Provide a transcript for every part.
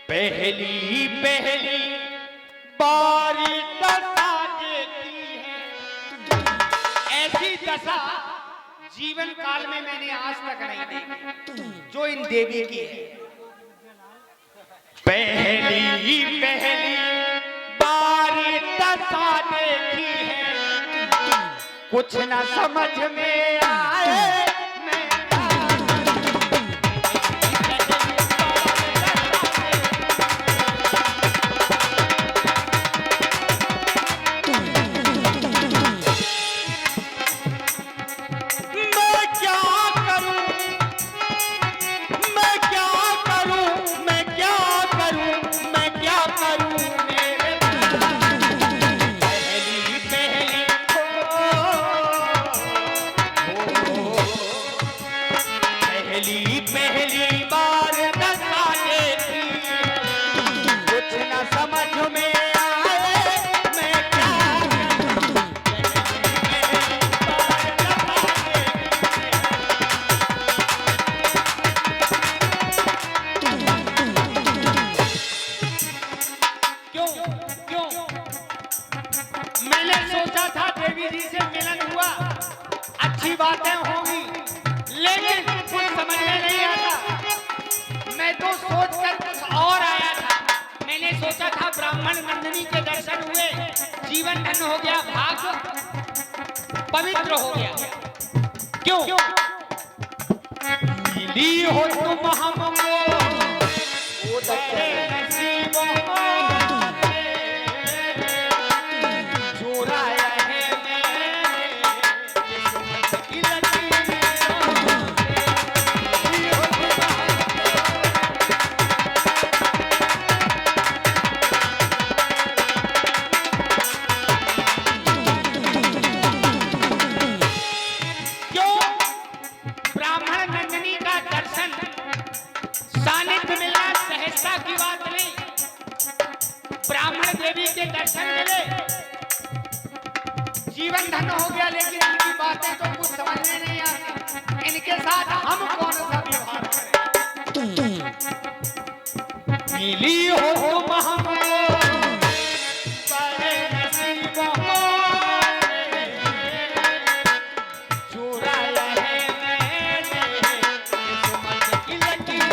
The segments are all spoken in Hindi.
पहली पहली बारी दशा देती है, ऐसी दशा जीवन काल में मैंने आज तक नहीं देखी जो इन देवी की है। पहली पहली बारी दशा देखी है, कुछ न समझ में आए बातें होंगी, लेकिन कुछ समझ में नहीं आता। मैं तो सोचकर कुछ और आया था। मैंने सोचा था ब्राह्मण नंदिनी के दर्शन हुए, जीवन धन्य हो गया, भाग्य पवित्र हो गया। क्यों मिली हो तुम हमको की बात नहीं। ब्राह्मण देवी के दर्शन मिले, जीवन धन्य हो गया, लेकिन इनकी बातें तो कुछ समझ में नहीं आती। इनके साथ हम कौन सा व्यवहार करें? मिली हो तुम हमको बड़े नसीबों से, चुराया है मैंने किस्मत की लकीर।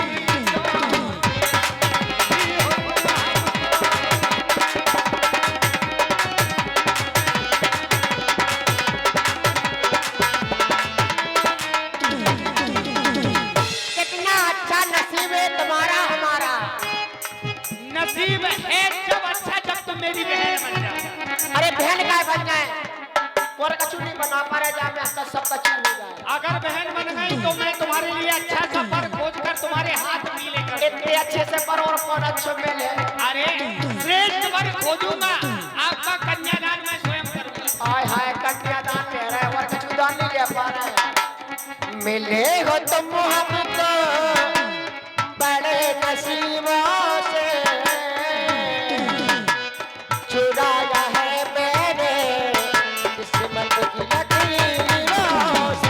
नसीब है जब अच्छा, जब तुम मेरी बहन बन जाओ। अरे बहन काय बन जाए, और कछु नहीं बना पा रहा, जा मैं सब कछु हो जाए। अगर बहन बन गई तो मैं तुम्हारे लिए अच्छा सा पर खोज कर तुम्हारे हाथ मिले कर। इतने अच्छे से पर और कौन अच्छे मिले? अरे श्रेष्ठ पर खोजूंगा, आपका कन्यादान मैं स्वयं करूंगा। हाय हाय कन्यादान कह रहा है, और कछु दान नहीं ले पा रहा है। मिले हो तुम हमको बड़े नसीबों से, चुराया है मैंने किस्मत की लकीरों से।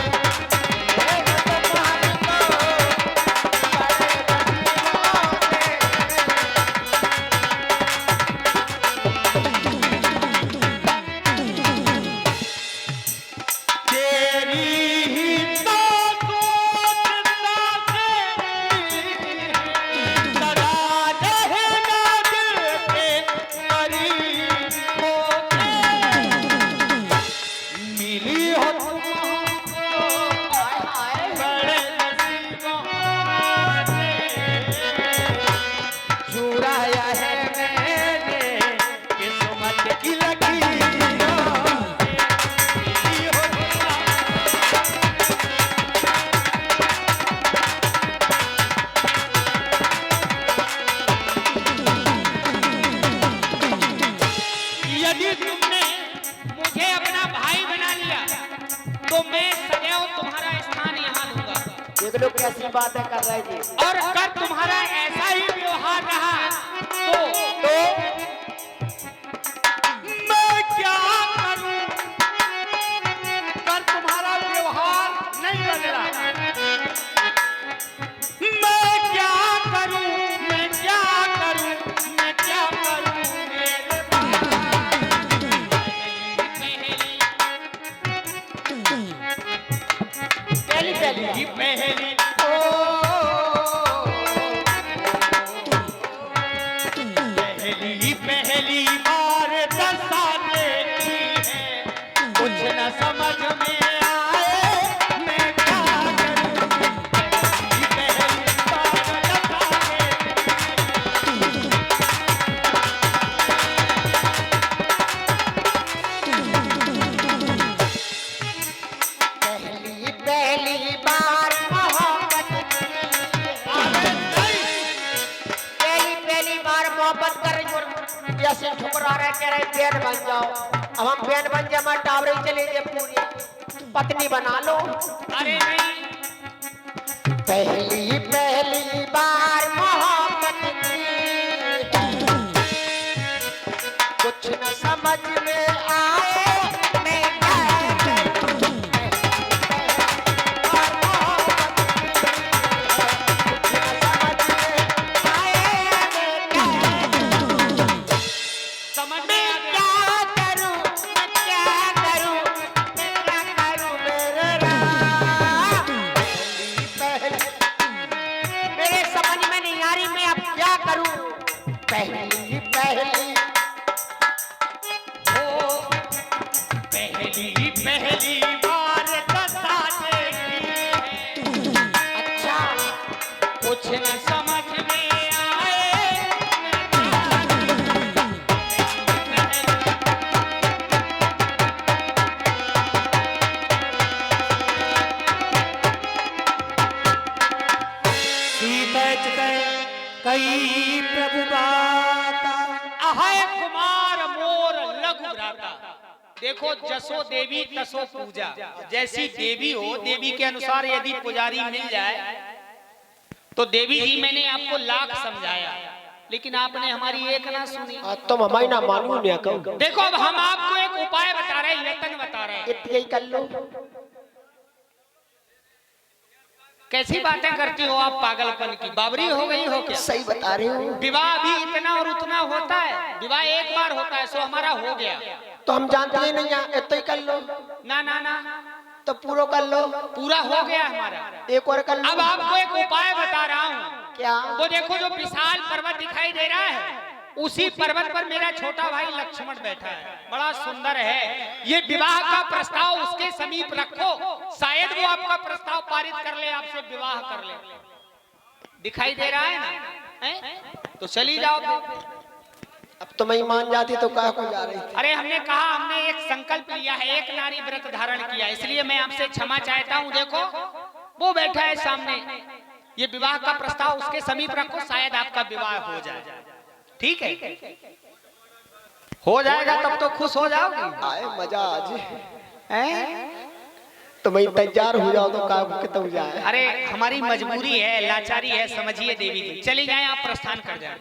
यदि तुमने मुझे अपना भाई बना लिया तो मैं सदैव तुम्हारा स्थान यहाँ लूंगा। देख लो कैसी बातें कर रहे जी। और अगर तुम्हारा ऐसा ही व्यवहार रहा तो मैं क्या करूं? अगर तुम्हारा व्यवहार नहीं बदला मैं क्या करूं? मैं क्या करूं? मोहब्बत कर रही और ऐसे ठुकरा रहे कह रहे बेन बन जाओ। अब हम बेन बन जाए हमारे टावरे चले जाए पूरी पत्नी बना लो। अरे नहीं, पहली पहली बार मोहब्बत की कुछ न समझ में आए मैं क्या करूं। और मोहब्बत की कुछ न समझ में आए मैं समझ में आ गया। क्या करूं मैं क्या करूं मैं क्या करूं मेरे राम। मेरे समझ में नहीं आ रही मैं अब क्या करूं। पहली पहली पहली बार दशा देखी है, अच्छा कुछ न समझ में आए। कई प्रभु बाता अहय कुमार मोर लघु भ्राता। देखो जसो देवी तसो पूजा, जैसी देवी हो देवी के अनुसार यदि पुजारी मिल जाए तो देवी जी मैंने आपको लाख समझाया लेकिन आपने हमारी एक ना सुनी। तुम हमारी ना मानू नहीं कहो। देखो अब हम आपको एक उपाय बता रहे हैं, यत्न बता रहे हैं। इतने ही कर लो। कैसी बातें करती हो आप, पागलपन की बाबरी हो गई हो क्या? सही बता रही हूँ। विवाह भी इतना और उतना होता है, विवाह एक बार होता है, सो हमारा हो गया। तो हम जानते ही नहीं है, इतना ही कर लो। ना ना ना, तो पूरा कर लो। पूरा हो गया हमारा। एक और कर लो। अब आपको एक उपाय बता रहा हूँ। क्या? वो देखो जो विशाल पर्वत दिखाई दे रहा है, उसी पर्वत पर मेरा छोटा भाई लक्ष्मण बैठा है, बड़ा सुंदर है। ये विवाह का प्रस्ताव उसके समीप रखो, शायद वो आपका प्रस्ताव पारित कर ले, आपसे विवाह कर ले। दिखाई दे रहा है ना? तो चली जाओ। अब तुम ही मान जाती तो कहा को जा रही थी? अरे हमने कहा, हमने एक संकल्प लिया है, एक नारी व्रत धारण किया, इसलिए मैं आपसे क्षमा चाहता हूँ। देखो वो बैठा है सामने, ये विवाह का प्रस्ताव उसके समीप रखो, शायद आपका विवाह हो जाए। ठीक है, हो जाएगा तब तो खुश हो जाओगी। आए मजा आज तुम ही तैयार हो जाओ तो कहा को कितना जाए। अरे हमारी मजबूरी है, लाचारी है, समझिए देवी जी। चली जाएं आप, प्रस्थान कर जाए।